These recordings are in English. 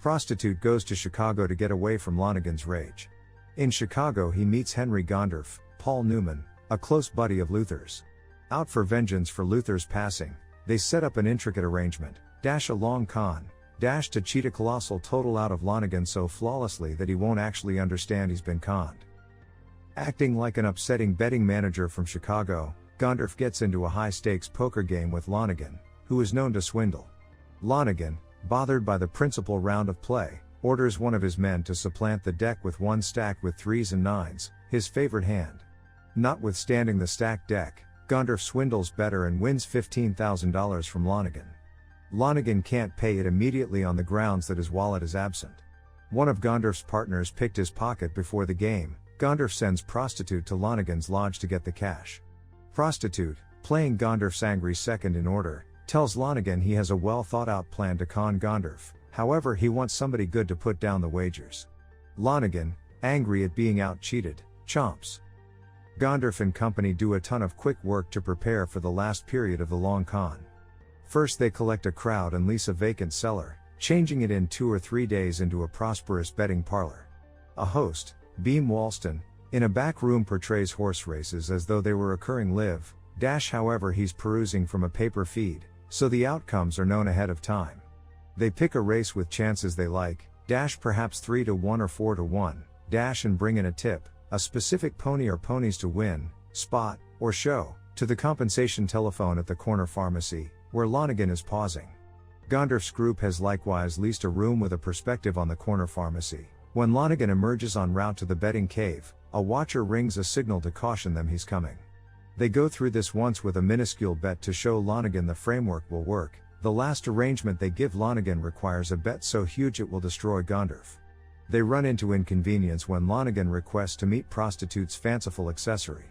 Prostitute goes to Chicago to get away from Lonergan's rage. In Chicago he meets Henry Gondorff, Paul Newman, a close buddy of Luther's. Out for vengeance for Luther's passing, they set up an intricate arrangement, a long con, to cheat a colossal total out of Lonergan so flawlessly that he won't actually understand he's been conned. Acting like an upsetting betting manager from Chicago, Gondorff gets into a high-stakes poker game with Lonergan, who is known to swindle. Lonergan, bothered by the principal round of play, orders one of his men to supplant the deck with one stacked with 3s and 9s, his favorite hand. Notwithstanding the stacked deck, Gondorff swindles better and wins $15,000 from Lonergan. Lonergan can't pay it immediately on the grounds that his wallet is absent. One of Gondorff's partners picked his pocket before the game. Gondorff sends Prostitute to Lonergan's lodge to get the cash. Prostitute, playing Gondorff's angry second in order, tells Lonergan he has a well-thought-out plan to con Gondorff, however he wants somebody good to put down the wagers. Lonergan, angry at being out-cheated, chomps. Gondorff and company do a ton of quick work to prepare for the last period of the long con. First they collect a crowd and lease a vacant cellar, changing it in 2 or 3 days into a prosperous betting parlor. A host, Beam Walston, in a back room portrays horse races as though they were occurring live, however he's perusing from a paper feed, so the outcomes are known ahead of time. They pick a race with chances they like, perhaps 3 to 1 or 4 to 1, and bring in a tip, a specific pony or ponies to win, spot, or show, to the compensation telephone at the corner pharmacy, where Lonergan is pausing. Gondorff's group has likewise leased a room with a perspective on the corner pharmacy. When Lonergan emerges en route to the betting cave, a watcher rings a signal to caution them he's coming. They go through this once with a minuscule bet to show Lonergan the framework will work. The last arrangement they give Lonergan requires a bet so huge it will destroy Gondorff. They run into inconvenience when Lonergan requests to meet Prostitute's fanciful accessory.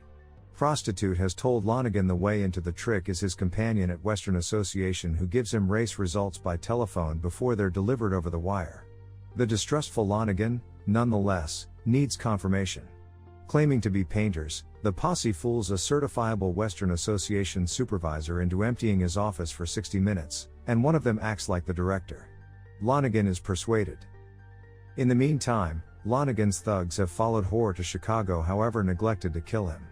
Prostitute has told Lonergan the way into the trick is his companion at Western Association who gives him race results by telephone before they're delivered over the wire. The distrustful Lonergan, nonetheless, needs confirmation. Claiming to be painters, the posse fools a certifiable Western Association supervisor into emptying his office for 60 minutes, and one of them acts like the director. Lonergan is persuaded. In the meantime, Lonergan's thugs have followed Hoare to Chicago, however neglected to kill him.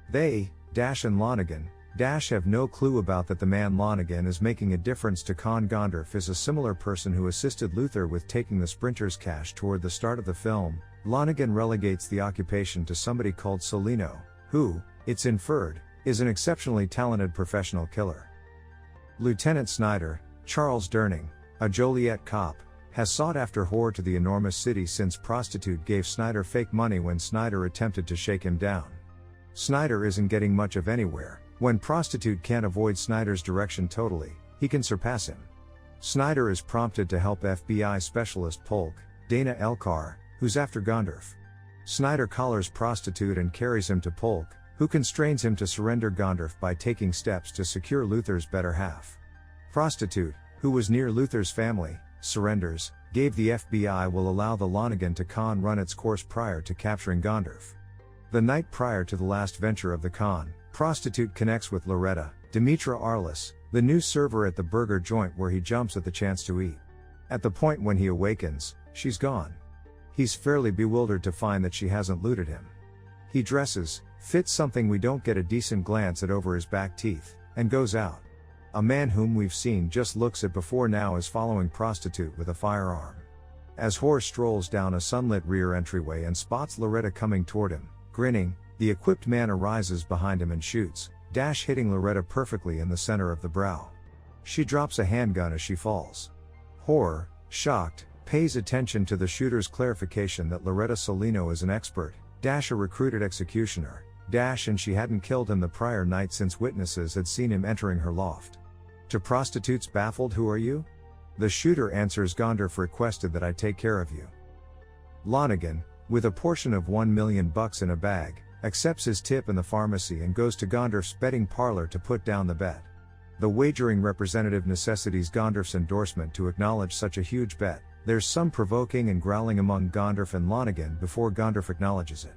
They, and Lonergan, have no clue about that the man Lonergan is making a difference to con Gondorff is a similar person who assisted Luther with taking the Sprinters' cash toward the start of the film. Lonergan relegates the occupation to somebody called Solino, who, it's inferred, is an exceptionally talented professional killer. Lieutenant Snyder, Charles Durning, a Joliet cop, has sought after Hoare to the enormous city since Prostitute gave Snyder fake money when Snyder attempted to shake him down. Snyder isn't getting much of anywhere. When Prostitute can't avoid Snyder's direction totally, he can surpass him. Snyder is prompted to help FBI specialist Polk, Dana Elcar, who's after Gondorff. Snyder collars Prostitute and carries him to Polk, who constrains him to surrender Gondorff by taking steps to secure Luther's better half. Prostitute, who was near Luther's family, surrenders, gave the FBI will allow the Lonergan to con run its course prior to capturing Gondorff. The night prior to the last venture of the con, Prostitute connects with Loretta, Demetra Arliss, the new server at the burger joint where he jumps at the chance to eat. At the point when he awakens, she's gone. He's fairly bewildered to find that she hasn't looted him. He dresses, fits something we don't get a decent glance at over his back teeth, and goes out. A man whom we've seen just looks at before now is following Prostitute with a firearm. As Hoare strolls down a sunlit rear entryway and spots Loretta coming toward him, grinning, the equipped man arises behind him and shoots, hitting Loretta perfectly in the center of the brow. She drops a handgun as she falls. Hoare, shocked, pays attention to the shooter's clarification that Loretta Solino is an expert, a recruited executioner, and she hadn't killed him the prior night since witnesses had seen him entering her loft. To Prostitute's baffled "Who are you?" the shooter answers, "Gondorff requested that I take care of you." Lonergan, with a portion of $1 million in a bag, accepts his tip in the pharmacy and goes to Gondorff's betting parlor to put down the bet. The wagering representative necessitates Gondorff's endorsement to acknowledge such a huge bet. There's some provoking and growling among Gondorff and Lonergan before Gondorff acknowledges it.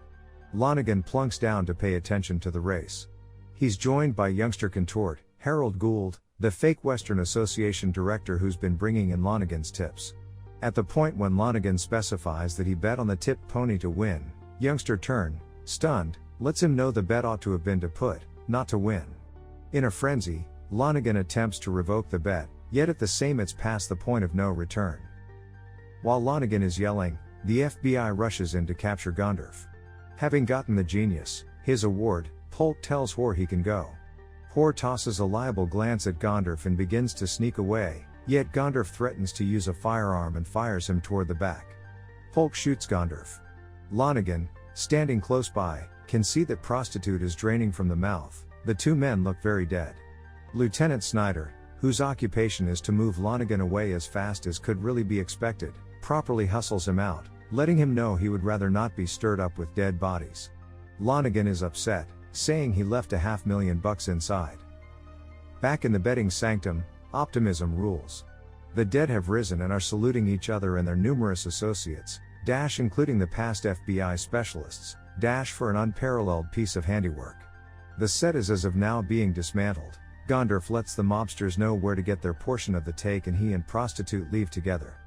Lonergan plunks down to pay attention to the race. He's joined by youngster contort, Harold Gould, the fake Western Association director who's been bringing in Lonergan's tips. At the point when Lonergan specifies that he bet on the tipped pony to win, youngster Turn, stunned, lets him know the bet ought to have been to put, not to win. In a frenzy, Lonergan attempts to revoke the bet, yet at the same it's past the point of no return. While Lonergan is yelling, the FBI rushes in to capture Gondorff. Having gotten the genius, his award, Polk tells Hoare he can go. Hoare tosses a liable glance at Gondorff and begins to sneak away, yet Gondorff threatens to use a firearm and fires him toward the back. Polk shoots Gondorff. Lonergan, standing close by, can see that prostitute is draining from the mouth. The two men look very dead. Lieutenant Snyder, whose occupation is to move Lonergan away as fast as could really be expected, properly hustles him out, letting him know he would rather not be stirred up with dead bodies. Lonergan is upset, saying he left $500,000 inside. Back in the betting sanctum, optimism rules. The dead have risen and are saluting each other and their numerous associates, including the past FBI specialists, for an unparalleled piece of handiwork. The set is as of now being dismantled. Gondorff lets the mobsters know where to get their portion of the take and he and prostitute leave together.